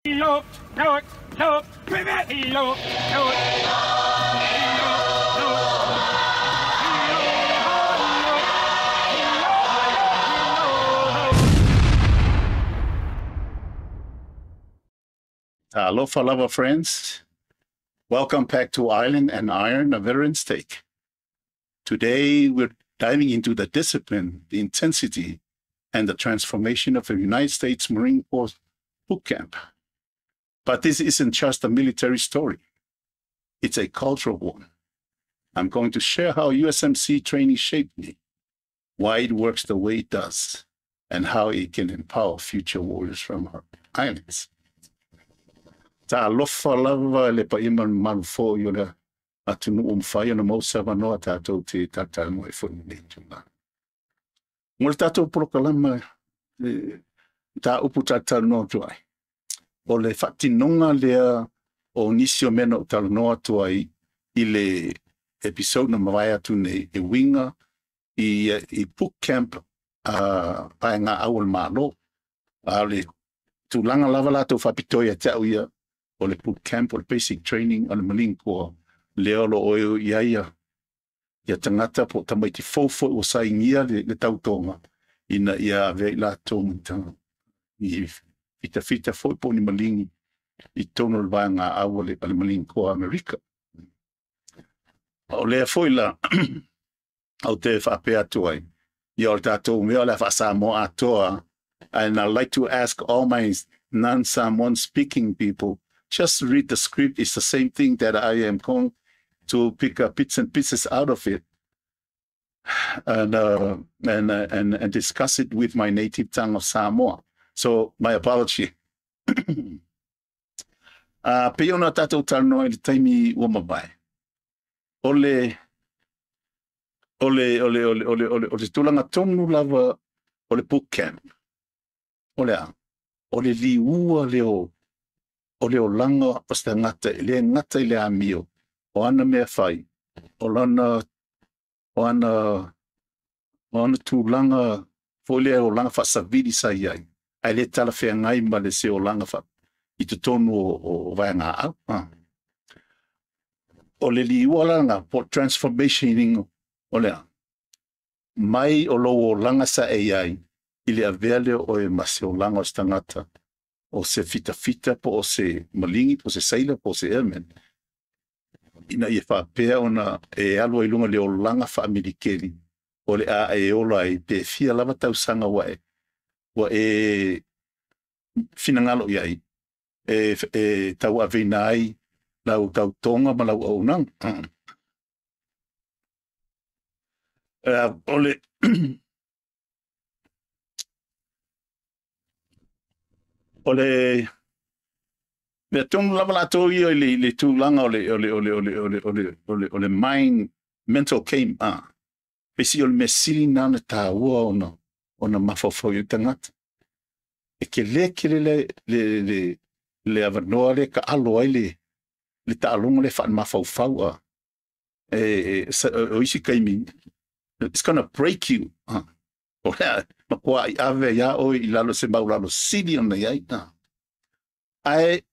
Hello, hello, hello, hello, hello, Aloha, lover friends. Welcome back to Island and Iron, a veteran's take. Today, we're diving into the discipline, the intensity, and the transformation of the United States Marine Corps boot camp. But this isn't just a military story. It's a cultural one. I'm going to share how USMC training shaped me, why it works the way it does, and how it can empower future warriors from our islands. Ta alofa lava le pa ima manufo yo le atunu umfai na mo sa no tatou te tata mo e fo ni tuna. Mo tatou proklama ta upu tata no tuai. O le fatinonga lea o nisio mena o tala noa tuai I le episode na mawai atu nei e winga I boot camp pae ngā awal malo. Le tūlanga lava lato whapitoia te au ia o le boot camp o le basic training o le Marine Corps leo lo oio ia tangata po tamaiti fofo o saingia le tautonga ina ia vei lato mutanga I fita foi po ni malingi I tono le vai ngā awa le Marine Corps Amerika. O lea foi la au te whapea tuai. Ia o le tātou mea le whasamoa atoa. And I'd like to ask all my non-Samoan speaking people, just read the script. It's the same thing that I am going to pick up bits and pieces out of it and discuss it with my native tongue of Samoa. So my apology. Peona tatou tano I le taimi ua mabai. Ole tulanga tonu lava ole boot camp. Ole liua leo ole o langa pasta ngata le ngata le amio o ana mea fai o ana tūlanga fole o langa whasavidi sai ai ai le tala whea ngai ma le se o langa wha I te tonu o vai ngā au o le liua langa po transformation ingo o lea mai o lo o langa sa ai I le avea leo o e mase o langa o stangata o se fita po o se malingi, po se sailor, po se airman. Ina ia whapea ona e alo I lunga leo langa wha amerikeri o le a e ola I pe fia lava tau sanga wa e finangalo iai e tau avena ai lau tau tonga ma lau au nang. Ole ole me tonu lava lato I le tūlanga ole mind mental game pesi ole me sili nana tā ua ona mafofo I tangata e ke le avanoa le ka alo ai le taalonga le wha mafaufau o isi kaimi it's gonna break you makua I ave ia o I lalo se maulalo sili ona iai ai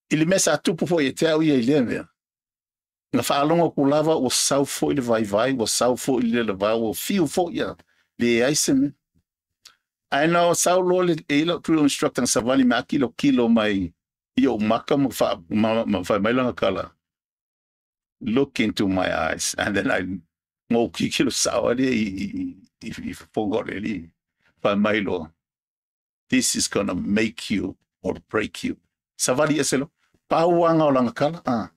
ili mesa tupu fo I te au ia I lea mea nga whaalonga ku lava o sau fo I le vai o sau fo I le vai o fiu fo ia le aise me ai no sau lo le ilo drill instructor na savali ma kilo mai I o maka ma mai langa kala look into my eyes and then I mo kilo sau ali I forgot really mai lo this is gonna make you or break you savali eselo pauanga o langa kala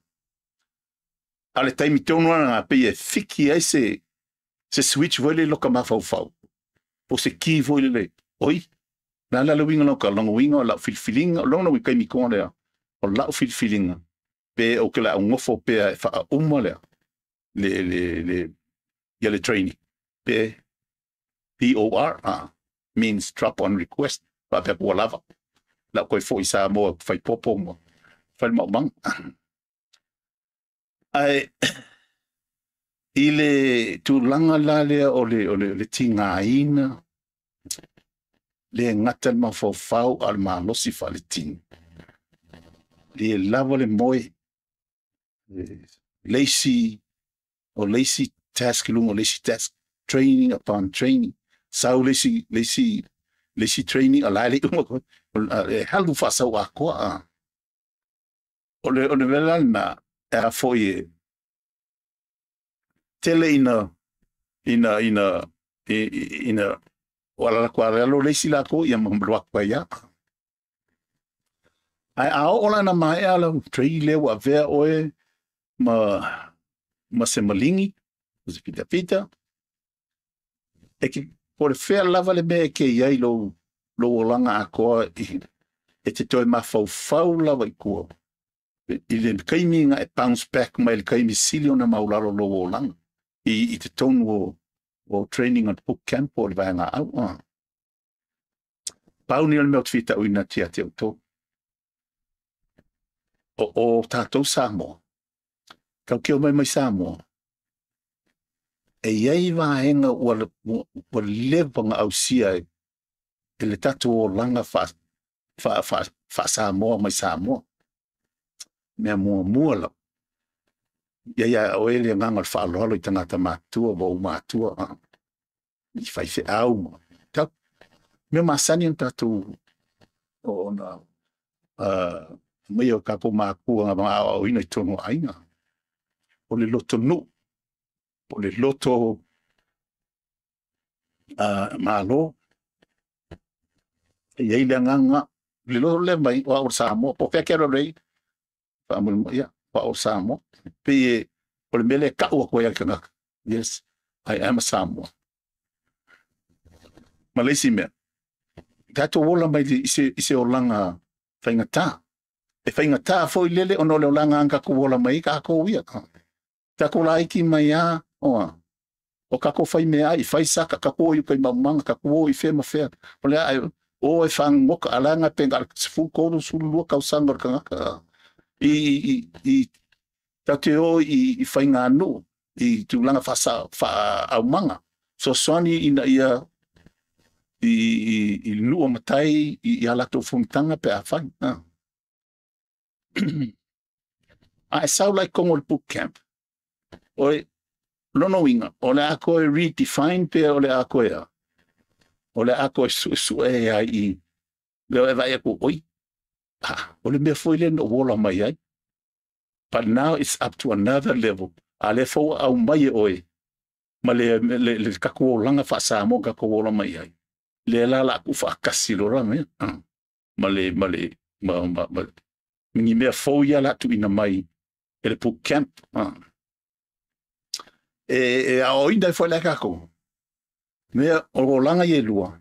ale taimi tonu nga pe e fiki ai se switch vole loka mafau po se ki vole oi na la winga loka longa winga la filfilinga longa wi kai mi kona o la filfilinga pe o kala ngofo pe fa umale le ya le training pe POR means drop on request pa pe po lava la koi fo isa mo fai popo mo fai mo bang ai ile tu langa la le tinga ina le ngata ma fo fau al ma losi fa le ting le lava le moe lazy or lazy task or lazy task training upon training. Sau lazy training alai le halu fa sau a ko a. Ole vela na era foi tele ina wala kwa lo lazy la ko ia mbloak pa ya. Ai ao ola na mai ala trei le wa vea oe ma se malingi se pita e ke por fea lava le me ke iai lo olanga a koa e te toi mafau lava i kua i le kaiminga e bounce back mai le kaimi sili ona maularo lo olanga i te tonu o training at boot camp o le vaenga au pau ni le mea tfita uina tia te auto o tātou Samoa. Kau keo mai Samoa. E iai vaenga ua levanga au sia e le tātou o langa fa Samoa mai Samoa. Mea mua lau. Ia o ele nganga le whaalolo i tangata mātua wa mātua. I whaife au. Tau, mea masani ang tātou o na mai o kako mākua ngā mga au ina i tono ainga. O le loto nu. O le loto malo. E iei le nganga. Le loto le mai wa o Samoa. Po pia kero rei. Ia, wa o Samoa. Pe o le mele ka ua koe akangaka. Yes, I am a Samoa. Malesi mea. Tato wola mai ise o langa whaingata. E whaingata fo i lele ono le o langa anga ku wola mai ka ko uia. Tako la iki mai a oa. O kako whai mea i whai saka kako i kai mamanga kako i whema whea. O lea ai o e whang moka alanga penga al sifu kouru sulu lua kau sanga kangaka. I tate o i whai ngā nu. I tūlanga wha au manga. So swani ina ia i lua matai i alato fumitanga pe a whai. I sound like Kongo boot camp. Oi, lono inga. Ole ako e redefine pe ole ako e. Ole ako e su e ai i. Leo e vai ako, oi. Ole mea foi le no wola mai ai. But now it's up to another level. Ale fo au mai oi. Ma le kako langa fa sa mo kako wola mai ai. Le la ku fa kasilo ra me. Ma mingi mea fo ia la tu ina mai. Ele boot camp. A oina foi le kako. Mea o langa ye lua.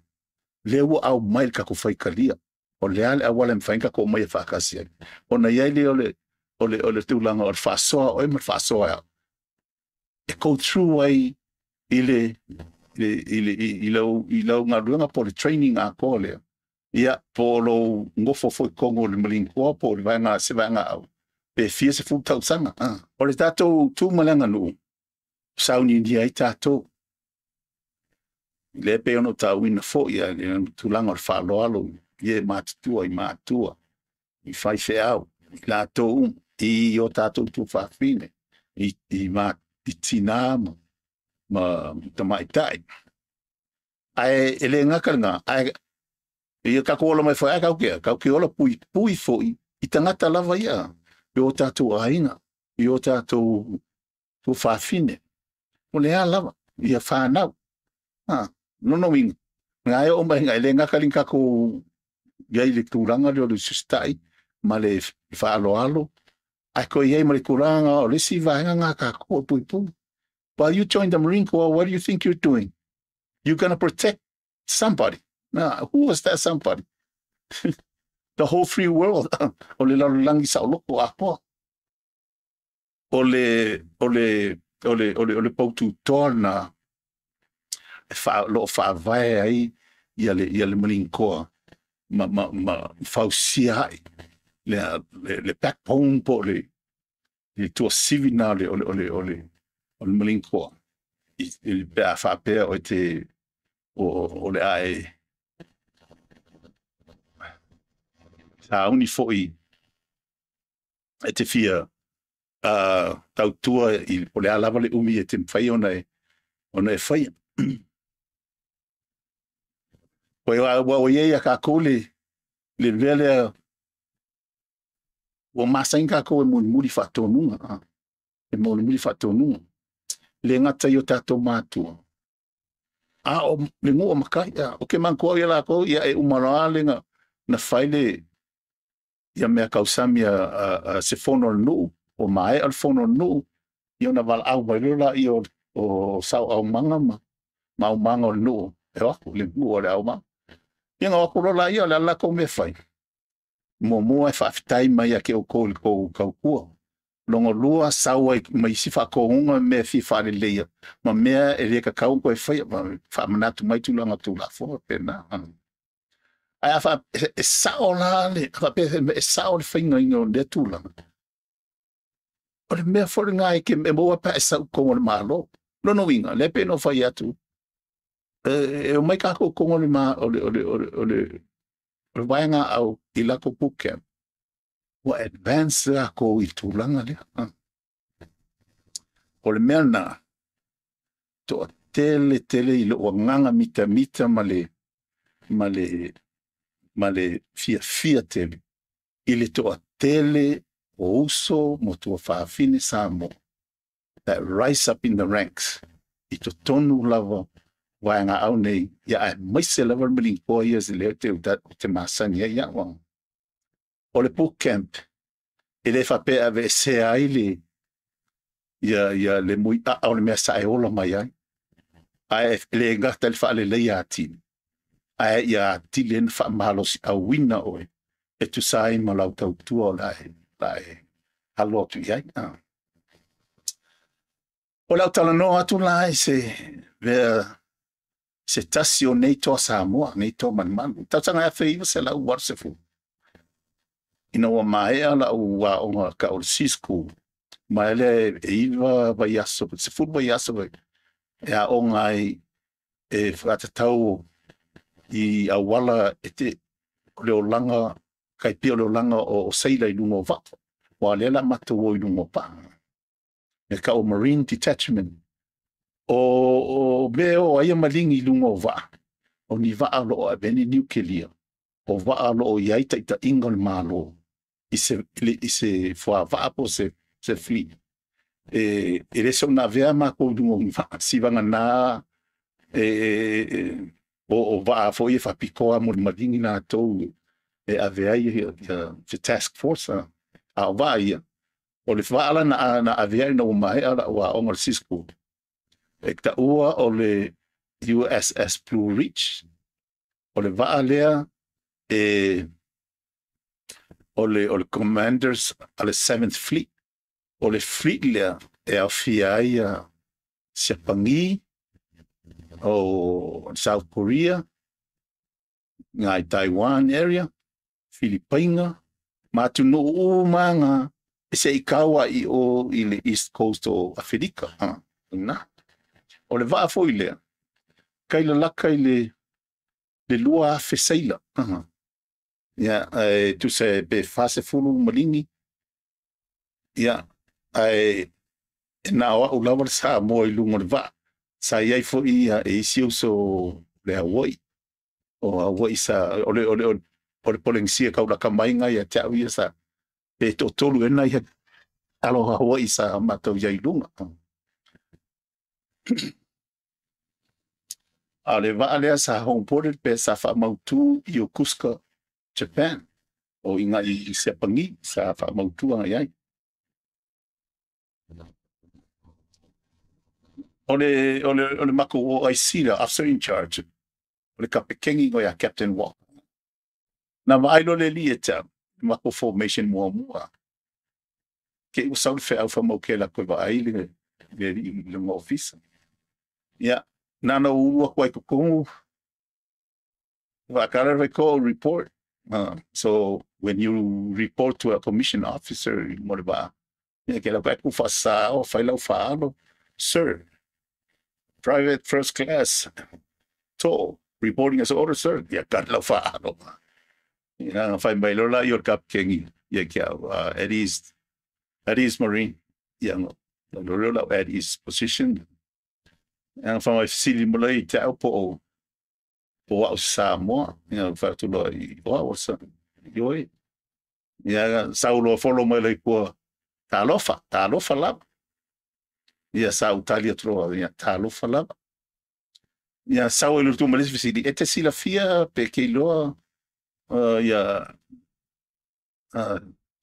Le ua au mai kako fai kalia. O le ale awala mfainga ko mai fa kasia. Ona ia le ole tu langa o fa soa o me fa soa. E go through ai ile nga runga po le training a ko le. Ia po lo ngofo foi kongo le mlingua po le vanga se vanga au. Pe fie se fu tau sanga. O le tato tu malanga nu. Sauni ni ai tato. Le pe ono ta wina fo ia tu langa fa lo alo ye matua i matua. I fai fe au. La to i o tato tu fa fine. I tina ma tamai tai. Ai ele ngakanga ai ia ka ko mai fa ka ke ola pui foi i tangata lava ia. Yo tato ainga. Yo tato tu fa fine. O le lava ia fa nau. No wing. Ngai o mai ngai le ngakaling ka ko gai le turanga le sustai ma le fa alo. Ai ko ye ma le kuranga o le si vaenga nga ka ko pui. While you join the Marine Corps, what do you think you're doing? You're going to protect somebody. Now, who was that somebody? The whole free world. O le langi sa loko ako. O le pautu torna lo fa vai ai ia le Marine Corps ma fausia ai le backbone po le tua sivina ole Marine Corps il pe fa pe o te o le ai sa uni foi e te fia tau tua I o le alava le umi e te mwhai ona e whai. Koe wa ye ya ka kole le vele o masain ka ko e muri fatonunga. E muri fatonunga. Le ngata yo tato matua. O le ngu o makai o ke man ko ia ko ia e umara le nga na faile ia mea kausami se fono no o mai al fono no io na val au mai la io o sau au manga ma manga no e o le ngu o le au ma ia nga ko la io la ko me fai mo e fa fitai mai ke o ko ko longo lua sau ai mai si fa ko unga me fi fa le leia ma mea e le ka kau ko e fai fa manatu mai tu langa tu la fo pena ai fa e sao la le fa pe e sao le finga ingo de tu la o le mea fo ngai ke me mo pa e sao ko le malo no winga le pe no fa ya tu e o mai ka ko le ma o le vainga au I la ko puke o advance a ko I tūlanga le. O le mea nā, to tele I lo o nganga mita ma le fia tele. I le to tele o uso mo tua whaafine sa mo. That rise up in the ranks. I to tonu lava waanga au nei. Ia ai maise lava miling 4 years leo te masani ia wang. O le boot camp, e le whape ave se ai ia le mui au le mea sa e ola mai ai. Ai le ngata le wha le leia atini. Ai ia atili en wha mahalosi au wina oe. E tu sai ma lau tau tua o lai halotu iai. O lau tala no atu lai se tasi o nei toa Samoa, nei toa manmanu. Tau tanga e whaiva se lau warsefu. Ina wa mai ala wa onga ka o sisku mai le iwa vai aso se fu vai aso e a onga e frata tau I awala ete le olanga kai pio le olanga o seila I lungo va wa le la mata wo I lungo pa e ka o marine detachment o beo ai malingi lungo va o ni va alo a beni nuclear o va alo o yaita ita ingon malo I se fua vapo se fli. E le so na vea ma ko dungo si vanga na o va fo I fa pikoa mo malingi na to e avea the task force a va ia. O le fa ala na avea no mai ala wa o Cisco. E ta ua o le USS Blue Ridge. O le va alea o le commanders a le 7th Fleet. O le fleet lea e a fia ia Siapangi o South Korea, ngai Taiwan area, Filipina, matu no manga e se ikawa I le East Coast o Afrika. Na. O le va foi lea. Kai le laka I le lua fesaila. Ja, tu se be fase fulu malingi. Ja, na wa ulawa sa mo I lungo va. Sa iai fo I isi uso le Hawaii. O Hawaii sa o le polengsia kaula kamainga ia te au ia sa pe to tolu ena ia alo Hawaii sa matau iai lunga. Ale va alea sa home ported pe sa fa mautu I Yokosuka, Japan. O inga I Siapangi sa fa mautu anga iai. O le mako o Aisira, officer in charge. O le kapekengi o ia Captain Walker. Na vailo le lieta, mako formation mua. Ke usau le fea ufa mau ke la koe va aile le office. Ya, nana ua kwai kukungu. Vakara vai report. So when you report to a commission officer, morba, ke la kwai kufa sa o fai lau faalo, sir, private first class, tall, reporting as order, sir, ya kat lau faalo. Ya, fai bailola your cap kengi, ya kia, it is at East Marine. Yang real at East position. And from a city Malay to po Samoa, Fatulo, what was Yoi? Yeah, Saulo follow my like Talofa lab. Yeah, Sao Talia Tro, yeah, Talofa lab. Yeah, Sao Lutu Malis City, Etesila Fia, Pekelo, yeah,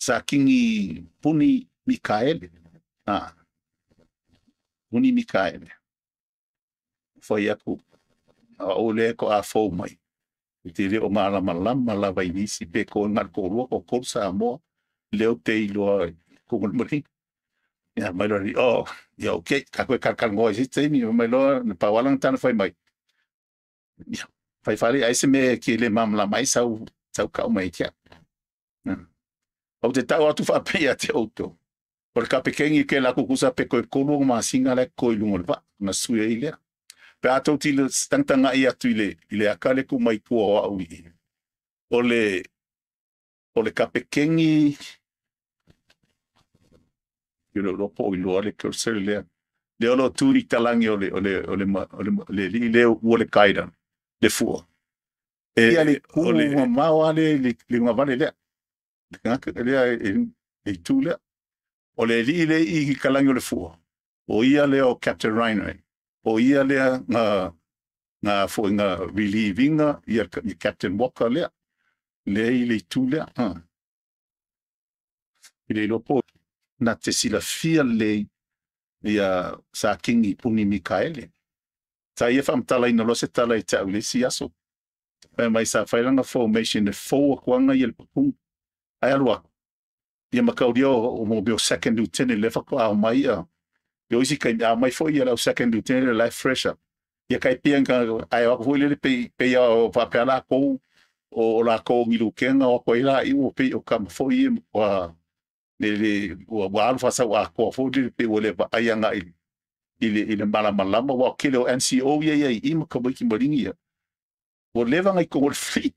Sakingi Puni Mikael. Puni Mikael. For Yaku, ole ko a fo mai. Tiri o mala vai nisi pe ko ngar ko ro ko Samoa leo te ilo ko mari. Ya mai lo ya okay ka ko kar ngoi si ni mai lo pa walang tan fai mai. Ya fai fali ai se me ki le mamla mai sau ka mai tia. O te tau atu fa pe te auto. Por ka pekengi ke la kukusa pe ko lo ma singa le ko ilungo va na suye ile. Pe ato tile tangtanga ia tu ile akale ku mai ku o au i. Ole kapekengi lo po i lo le cursor le lo turi talangi ole kaida le fu. E ale ku ma wale le ngavale le. Ngaka le e tu le. Ole le I kalangi le fu. O ia le o Captain Ryan. O ia lea nga fo nga relievinga ia Captain Walker lea le tu lea ile lopo na te sila fia le ia sa kingi puni Mikaele sa ia fam tala ina lose tala I te au le siaso mai sa failanga formation le fo kwanga ia le pung ai alua ia makaudio o mo bio second lieutenant le fa ko mai yo isi kai mai fo ia la second lieutenant life fresher ia kai pianga ai wa fo le pe ia fa pela ko o la ko ngilu kenga o ko ila I o pe o kam fo ia wa le wa alfa sa wa ko fo le pe o le ai anga ile malama wa kilo NCO ia I ma ko ki molingi o leva ngai ko fleet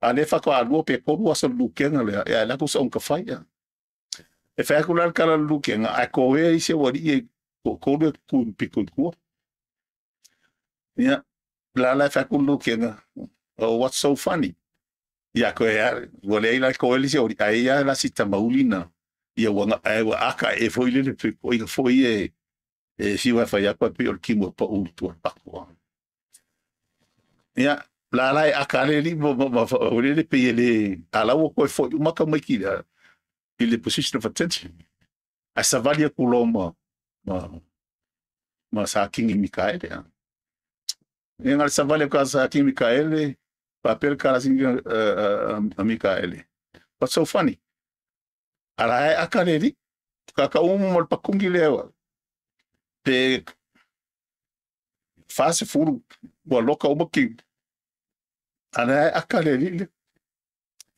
a le fa ko a lo pe ko wa sa lu kenga le ia la ko sa on ka fa ia e fa ko la kala lu kenga a ko e se wa I ko le ku pico ku ya la fa ko lu kenga oh what's so funny ya ko ya wole la ko ele se o ai ya la sita maulina ia wa aka e foi le pe ko I foi si wa fa ya ko pe o kimo pa u tu pa ko ya la aka le mo o le pe le ala wo ko foi uma ka mai ki il position of attention a savalia kuloma ma sa kingi Mikaele ya ngal savalia ka sa kingi Mikaele papel kala singa Mikaele what's so funny ala akaleli ka mal pakungi lewa pe fase furu wa loka o baki ala akaleli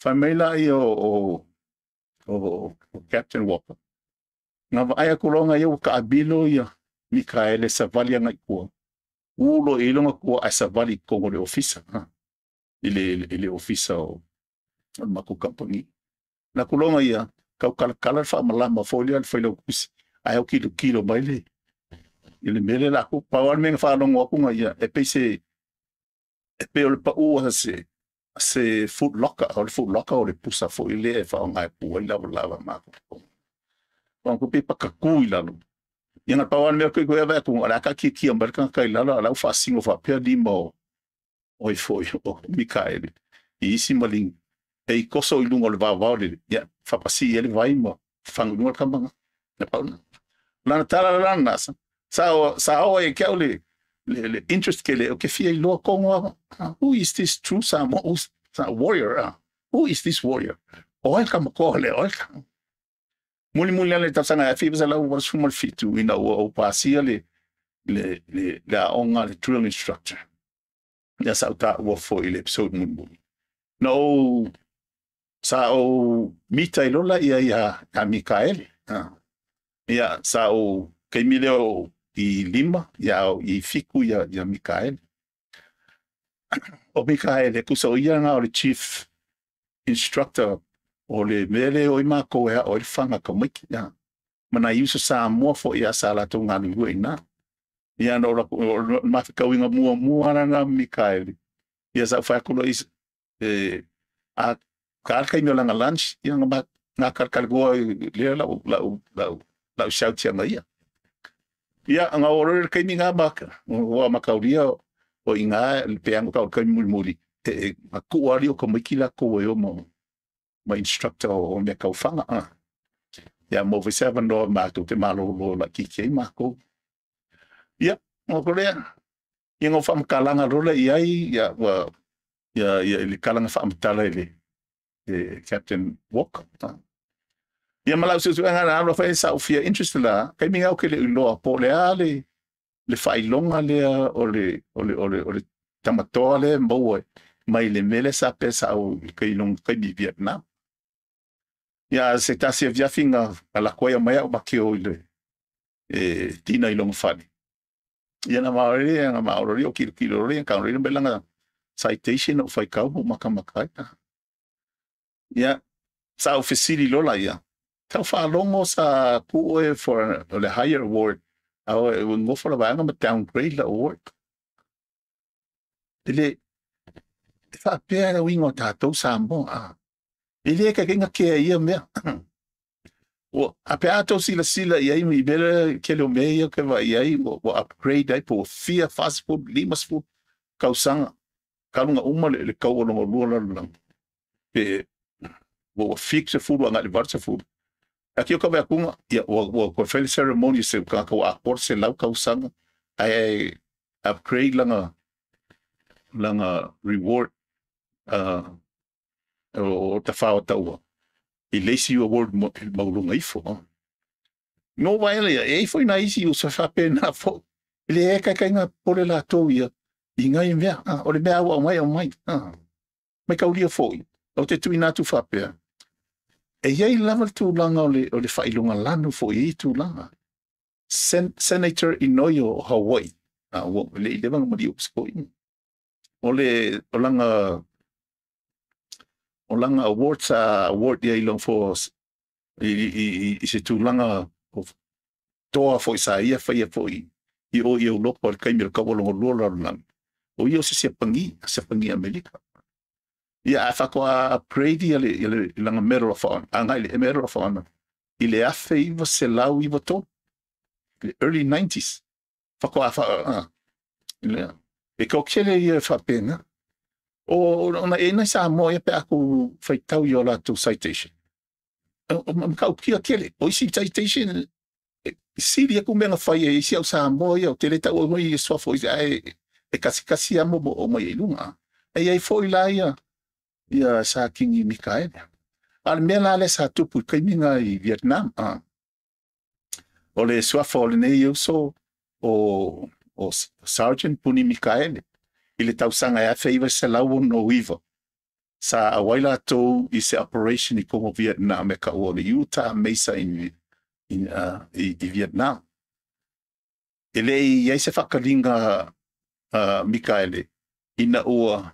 famila o Captain Walker nga aya kulonga yo ka abilo ya Mikaele savalia ngai ko ulo ilonga ko asavali ko le officer ile officer o maku company na kulonga ya ka kala fa malama folia fa lo kus aya kilo baile ile mele la ko pa men fa no ko ya e pe o pa u se food locker o le pusa fo ile e fa ngai pu ila lava mako ko pe pa ka ku ila no ia pa wan me ko eva ko ala ka ki ambarka ka ila la fa singo fa pe di mo oi foi o Mikaele I isi maling e koso I lungo le va le ya fa pasi ele vai mo fangu no ka manga na pa na tala la nasa sa o e ke le interest ke le o ke fia I lo ko who is this true warrior who is this warrior o el ka ko le o muli le tasanga fi bisa la wa sumal fitu ina o pasia le la onga le drill instructor ya sa ta wo fo ile episode mun no sa o mita ilola ia Mikaele ya sa o Camilo I lima ya I fiku ya Mikaele o Mikaele ku so ia nga o chief instructor o le mele o ima ko ea o le whanga ka miki ia. Mana iusa sa mua fo ia sa la tau ngani ua ina. Ia no la mawhikau inga mua ranga Mikaeli. Ia sa whakulo is a karkai me langa lunch ia ngā karkar goa lea lau shautia nga ia. Ia ngā orore kai mi ngā maka. Oa makauria o inga le peango kau kai muri. Ma kuari o ka miki la ko e o ma instructor o me kau whanga. Ia mo vise avano mātou te malo lo la kiki mako. Ia, o korea. Ia ngō whamakalanga rola iai, ia ili kalanga whamatala ili Captain Walker. Ia malau susu ngā alo whae sa ufia interest la, kai mi ngau ke le uloa po le ale, le whailonga lea o le tamatoa le mboe, mai le mele sa pesa au kai long kai mi Vietnam. Ia se tasi viafinga ala koia mai au makeo ile tina ilong whani. Ia na maori o kilo rea ka rea belanga citation o whaikau mo makamakai. Ia sa ofisiri lola ia. Tau whalongo sa kuoe for the higher award. Au ngofo la vanga ma downgrade la award. Ile whapea na wingo tātou sa mo Ile ka kinga ke ia mea. O ape ato sila ia i bere ke lo mea ke va ia o upgrade ai po fia fast food limas food kausanga kalunga uma le kau lo lo lang. Pe o fixe food wa ngali varsa food. Aqui o ka va kunga ia o ko fel ceremony se ka a por se lau kausanga ai upgrade langa reward o ta whao taua. I leisi award maulunga ifo. No waele e foi na isi o sa whape na fo. Ile e kai ngā pore la tau ia. I ngai mea. O le mea au mai o mai. Mai kauria foi. O te tui nā tu whapea. E iei lava tu langa o le whailunga lanu fo i tu langa. Senator Inoio o Hawaii. Le i lewanga mari upsko i. O langa awards award ia ilong for I se tūlanga of toa fo sa ia whaia fo i o lopo al kaimira kawalongo lola lang. O i o se pangi Amerika. Ia a whako a upgrade ia le langa Medal of Honor. A ngai le Medal of Honor. I le afe iwa se lau iwa tō. Early 90s. Whako a whako. E kau kele ia whapenga. O na e nai sa mo ia pe aku whaitau i o la tu citation. Kau kia kele. O isi citation siri aku menga whai e isi au sa mo ia o te leta o moi i swafo e kasi amo o mai i lunga. E ai fo i la ia sa kingi Mikaeli. Al mea la le sa tupu kaiminga i Vietnam. O le swafo o le nei au so o Sergeant Puni Mikaeli. I le tausanga e awhi iwa se lau no iwa. Sa awaila tō I se operation I Kongo Vietnam e ka o le Utah Mesa I Vietnam. E le iai se whakalinga Mikaeli ina ua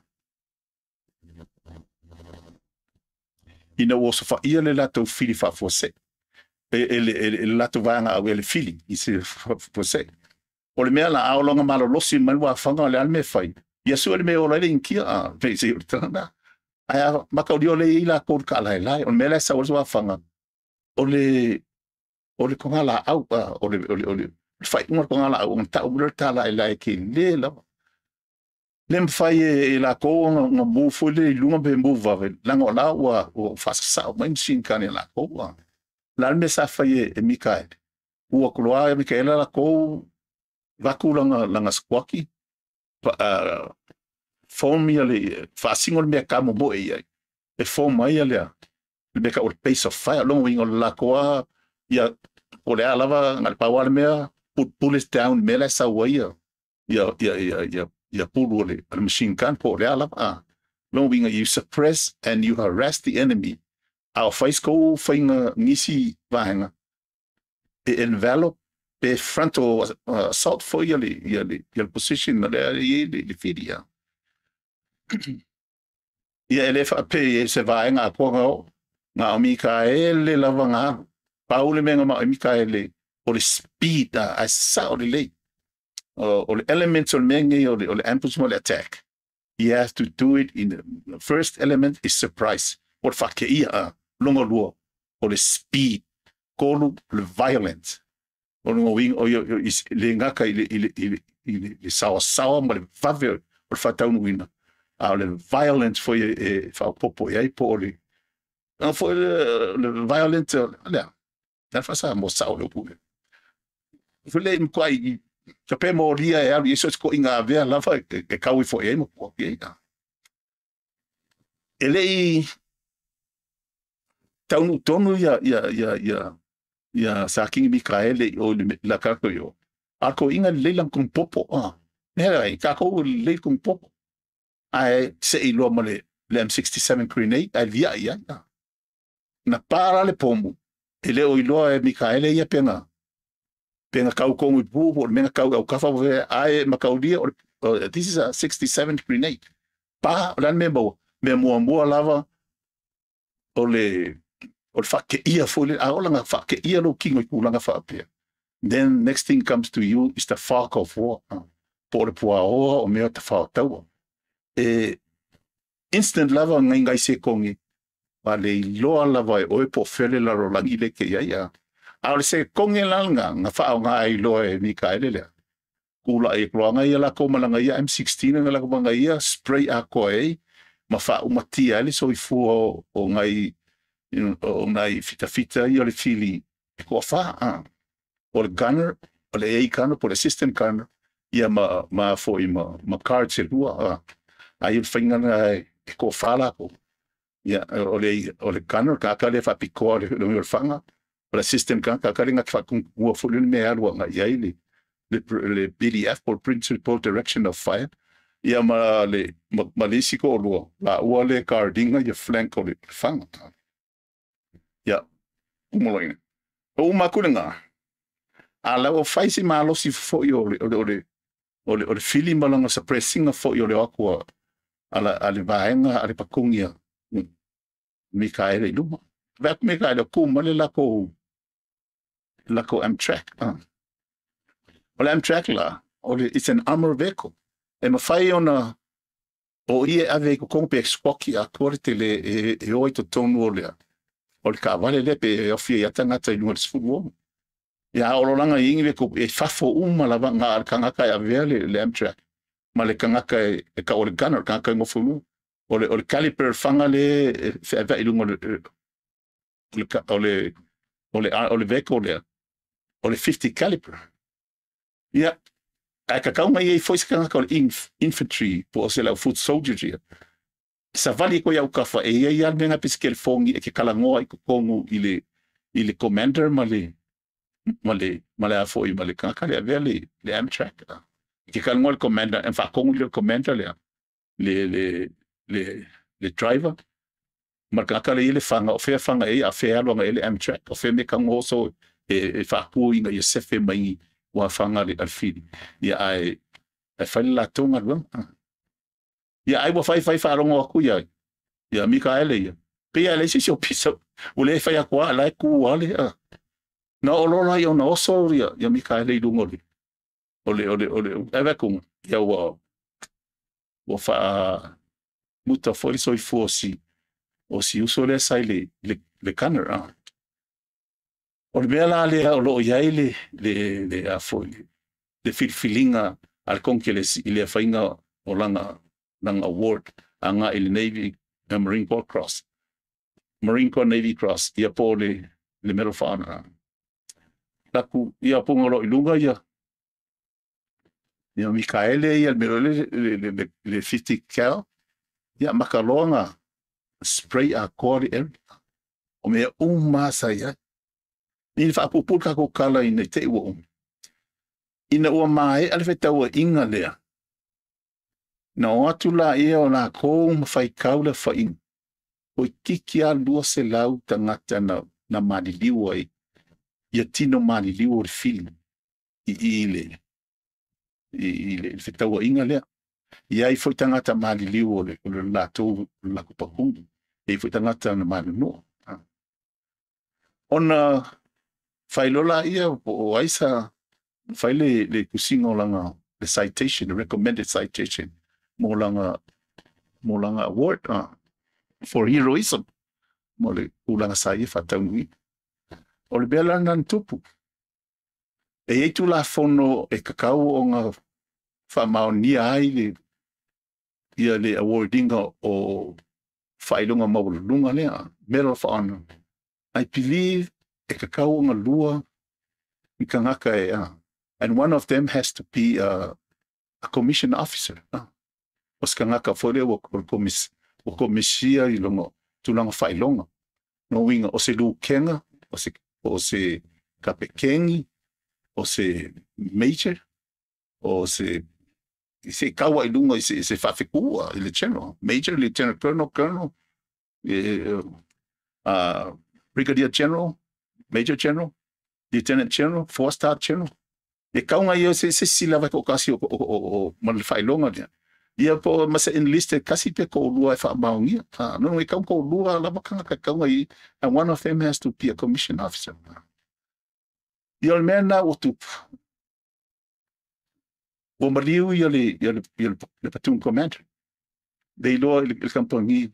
so whaia le lato fili whafose. Le lato vanga au le fili I se whafose. O le mea la aolonga malolosi manua whanga le alme whai. Ia sua le mea o leile inkia pese o tana. Aia makauri o le ila kōr ka lai. O le mea le sa o le whanga. O le konga la au. O le whai unga konga la au. Ta umura ta lai ke le la. Le mwhai e la kō ngā mūfu le lunga pe mūwawe. Langa o la ua o whasasa o mai msin kane la kō. La alme sa whai e Mikaeli. Ua kuloa e Mikaela la kō vaku langa squawky form ia le whaasingo le mea kamo mo e iai. E form ai le meka o le pace of fire. Longo ingo le lakoa ia o le alava ngale paua le mea put bullets down mele sa waia. Ia pulu o le machine gun po le alava. Longo ingo you suppress and you harass the enemy. Ao whaisko whainga ngisi vahenga. E envelop pe frontal assault for your position le fidia. Ia ele fa pe se vaenga ponga Nga o Mikaele lava ngā. Paule menga ma o Mikaele o le speed a sa o le lei. O le elements o le mengi o le ambush mo le attack. You have to do it in the first element is surprise. O le whakeia a longa lua. O le speed. Kolu le violence. O le ngawing o le ngaka i le sawa ma le vave o le whataunu wina. A le violence fo i whaopopo i aipo o le for le violent lea na fasa mo sao le pu fule im kwai ka pe mo ria e ali so ko inga vea lava e kaui fo e mo ko e ele taunu tonu ya saking Mikaele o la kako yo ako inga le lang kung popo ne ka ko le kung popo ai se i lo mo le M67 grenade ai via ya na para le pomu ele o iloa e Mikaele ia penga kau kongu pu o menga kau au kafa ve ai makaulia this is a 67 grenade pa lan me mo lava o le fakke ia fole a ola nga fakke ia lo kingo kulanga fa pe then next thing comes to you is the fog of war por o me ta fa tau instant lava ngai se kongi pa le loa lava o po fele la ro langi le ke ia a le se konge langa nga fa nga ai loa e Mikaele le kula e kloanga ia la ko malanga ia M16 nga la ko manga ia spray a ko e ma fa umatia le so i fu o ngai o ngai fita ia le fili ko fa o le gunner o le a gunner po le system gunner ia ma fo i ma card se lua ai il finga ko fa la ko ya o le gunner ka le fa piko le fanga o le system ka le nga fa ku o fo le me alwa nga ia le PDF por principal direction of fire ia ma le malisiko lo la o le cardinga ia flank o le fanga ya umoloina o makulenga ala o faisi malo si fo yo le feeling malanga suppressing fo yo le akwa ala vaenga ala pakungia Mikaele luma vat Mikaele kuma le lako Amtrak o le Amtrak la it's an armor vehicle e mafai ona o ie ave ko kompe spoki a korte le e oito tonu o le kavale le pe ofia ya tangata i nuas fuwo ya o langa ingi ko e fafo lava nga kanga ka ya vele le Amtrak ma le kanga ka e ka o le gunner kanga ka ngofulu o le caliper fanga le fe va ilungo le vehicle o le 50 caliper ya ai ka kaunga i foi kanga ka infantry po se la foot soldiery sa vali ko ya ukafa e ia menga piskel fongi e ke kalangoa i kongu i le commander male a foi male kanga le vele le Amtrak ke kalangoa le commander en fa kongu le commander le driver marka le ile fanga o fe fanga e a fe alo nga ile Amtrak o fe me kango so e fa pu inga ye sefe mai wa fanga le alfidi ya ai fa la tonga lo ya ai wa fai fa rongo ku ya Mikaele ya pe ya le si o piso o le fa ya kwa la ku ale na o lo yo na oso ya Mikaele lungo ole ave ku ya wa fa muta foi so i fosi o si uso le sai le canner o le mea le o lo iai le a foi le filfilinga al konkele le fainga o langa award anga il Navy Marine Corps Cross Marine Corps Navy Cross ia po le Medal of Honor laku ia po ngolo ilunga ia Mikaele ia le 50 cal ia makalonga spray a core o me masa ia ni fa pupul ka ko kala ina te wo ina o mai ale fe tawa inga lea na atu la ia o la ko fai kaula fa in o kiki a lua se lau tangata na maliliu ai ia tino maliliu o film ile fe tawa inga lea ia i foi tangata maliliu o le la to la ko pakundu e foi tangata na malino Ona whailola ia o aisa whaile le kusinga o langa the citation, the recommended citation mo langa award for heroism mo le ulanga sai whataunui. O le bea lana tupu. E eitu la fono e kakau o ngā whamaonia ai ia le awardinga o whailunga maulunga lea, Medal of Honor. I believe e kakau o ngā lua I ka ngaka e and one of them has to be a commission officer. O ska ngaka fole o komisia I longo tulanga whailonga. No winga o se lukenga, o se kapekengi, o se major, o se kawa I lunga I se whawhekua I le general, major, lieutenant colonel, brigadier general, major general, lieutenant general, 4-star general. E kaunga ia se sila vai ko kasi o mal whailonga dia. Ia po masa enlisted kasi pe ko lua e whaamaungia. No e kaunga ko lua lava kanga ka kaunga I, and one of them has to be a commission officer. Ia le mea na o tupu. O mariu ia le platoon commander. Dei loa il kampangi.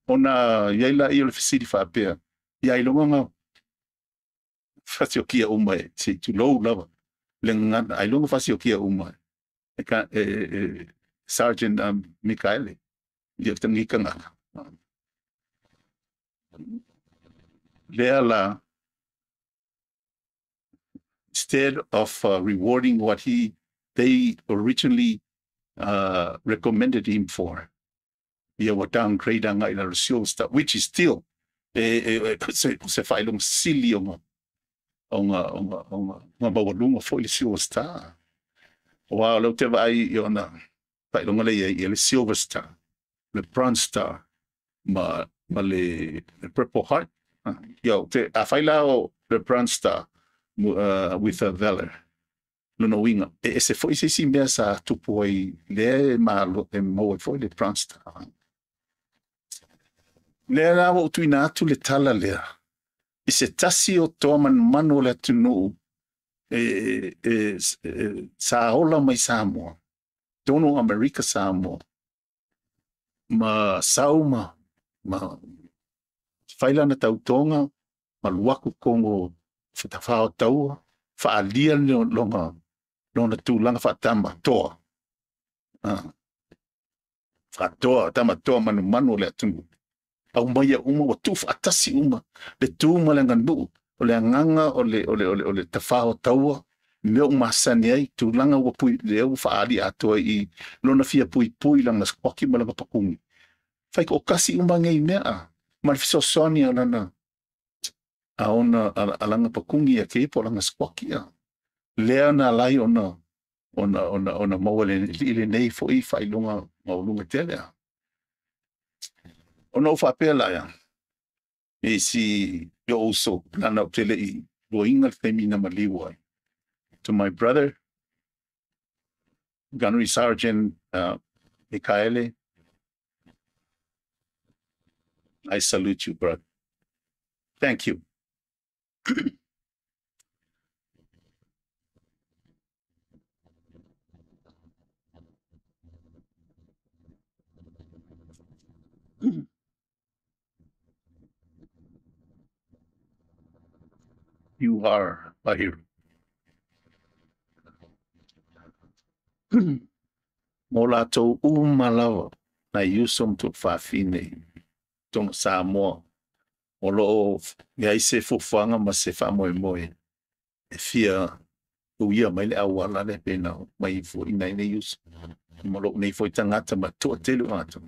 Ona iaila ia le fasiri whaapea. Ia ilonga ngā fasio kia umae. Se tu low lava. Le ngana, ilonga fasio kia umae. Sergeant Mikaele. Ia tangika ngaka. Lea la instead of rewarding what they originally recommended him for. Ia wa downgrade anga ila Silver Star, which is still se whailong sili o ngā mawalunga fo I Silver Star. Wa lau te vai I ona whailonga le le Silver Star, le Bronze Star, ma le Purple Heart. Ia te a whaila o le Bronze Star with a valor. Luna winga. E se foi se si mea sa tupu ai le ma e mo foi le Bronze Star. Le la o tuina atu le tala lea. I se tasi o toa mano le atunu sa ola mai Samoa. Tono Amerika Samoa. Ma sauma ma whaila na tautonga ma luaku kongo whatawhao taua whaalia longa tūlanga whatama toa. Whatoa, tama toa manu le atunu. Au mai uma o tu atasi uma le tu malangan bu o le nganga o le tawhao taua me masani ai tūlanga wa pui le au whaali atoa I lona fia pui langa skoki malanga pakungi. Whai ko kasi uma ngai mea marifiso sonia lana a ona alanga pakungi a keipo langa skoki a. Lea na lai ona mawale ile nei fo I whailunga maulunga tele a. Ono whapea la ya. E si yo also nana o tele I loinga temi na maliwa. To my brother, Gunnery Sergeant Mikaele, I salute you, brother. Thank you. You are a hero. Mo lātou umalawa na iusom tu whawhine tonu Samoa. O loo ngai se fufanga ma se whamoe. E fia uia mai le awala le pena mai fo inai ne iusom. Mo loo nei fo tangata ma tua telu ata.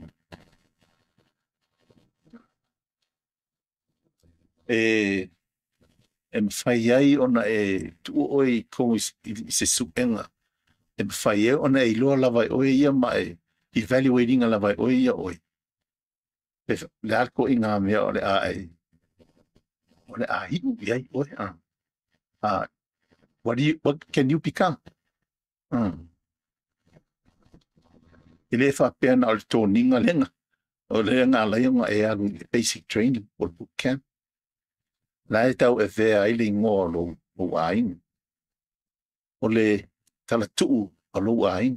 E mwhai ai ona e tu oi ko I se suenga. E mwhai ai ona e loa lawai oi ia mai evaluating a lawai oi ia oi. Le arko I ngā mea o le a ai. O le a hiu iai oi a. What can you become? I le whapea na o le tōninga lenga. O le ngā laionga e aru basic training o boot camp. La e tau e vea ai le ingoa lo aing. O le tala tuu a lo aing.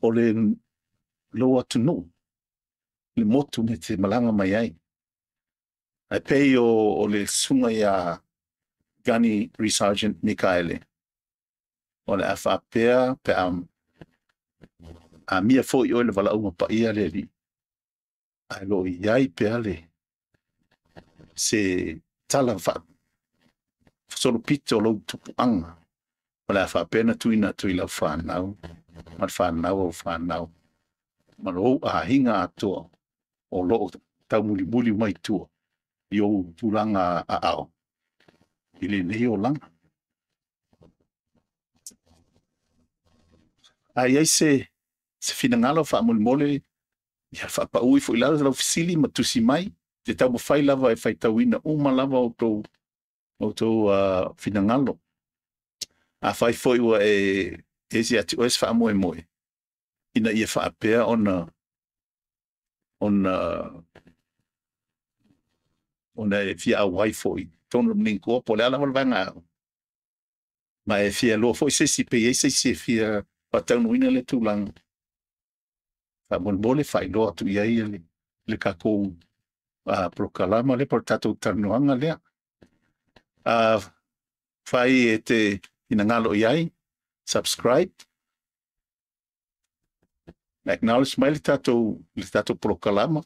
O le lo atunu. Le motu me te malanga mai ai. Ai pei o le sunga ia Gunny Sergeant Mikaele. O le a whapea pe a mia fo i o le wala uma pa ia le li. Ai lo iai pe ale. Se tala wha. Solo pito lo tupu anga. O le a whapea na tuina tui lau whanau. Man whanau o whanau. Man o a hinga atua. O lo tau muli mai tua. I o pulanga a ao. Ile nei o langa. Ai se finangalo wha mole ia wha pa ui fo i lau fisili ma tusi mai. Te tau ma whai lava e whai tauina uma lava o tau finangalo. A whai foi ua e si ati oes wha moe. Ina ia wha apea ona e fia a wai foi. Tono mlinko po le ala malvanga. Ma e fia loa foi se si pe e se si fia patau nuina le tulang. Fa mole fai loa tu iai le kakou prokalama le portato tarnoanga lea. Fai e te inangalo iai, subscribe. Acknowledge mai le tato prokalama.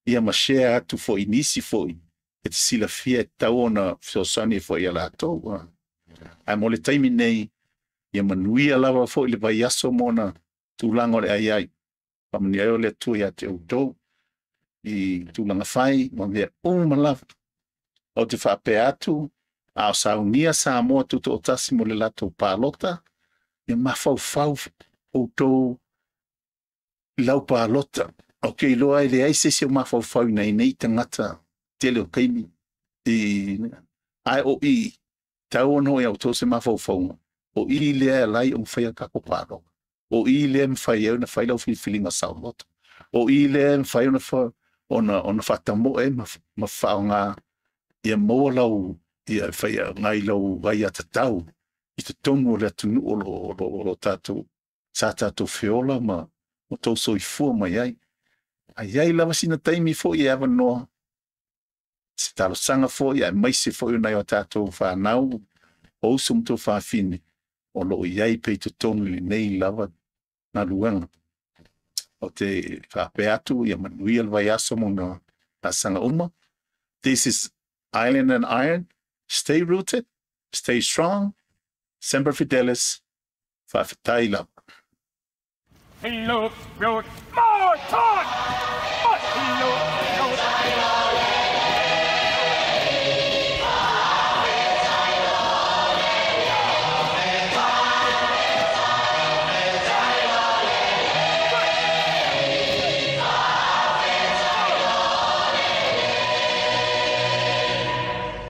Ia ma share atu fo inisi foi. E te sila fia e tau ona fiosani foi ala atou. Ai mole taimi nei, ia manuia lava fo i le vai aso mona tulango le ai. Pamani ai o le tua ia te autou. I tulanga fai, ma mea malava. O te whape atu, a o saunia sa moa tuto o tasi mo le lato pālota, ia mawhau autou lau pālota. Ok, loa e le aise se o mawhau nei tangata tele o kaimi. Ai o i, tau ono e autou se mawhau. O i lea lai o mwhai kako pālota. O i lea mwhai au na whai lau whiwhilinga saulota. O i lea mwhai ona whatamo e ma whao ngā ia moa lau ia whaia ngai lau vai atatau i te tonu o le atunu o tātou sa tātou whiola ma o tau soifua mai ai. Ai ai lava sina taimi fo i awa noa. Se talo sanga fo i ai maise fo i nai o tātou whanau o usum tō whawhine o lo iai pei te tonu li nei lava na luanga. O te whape atu ia manuia le vai aso mona a sanga uma. This is Island and Iron. Stay rooted, stay strong. Semper Fidelis, whawhetai lava. He looked, more talk! He looked.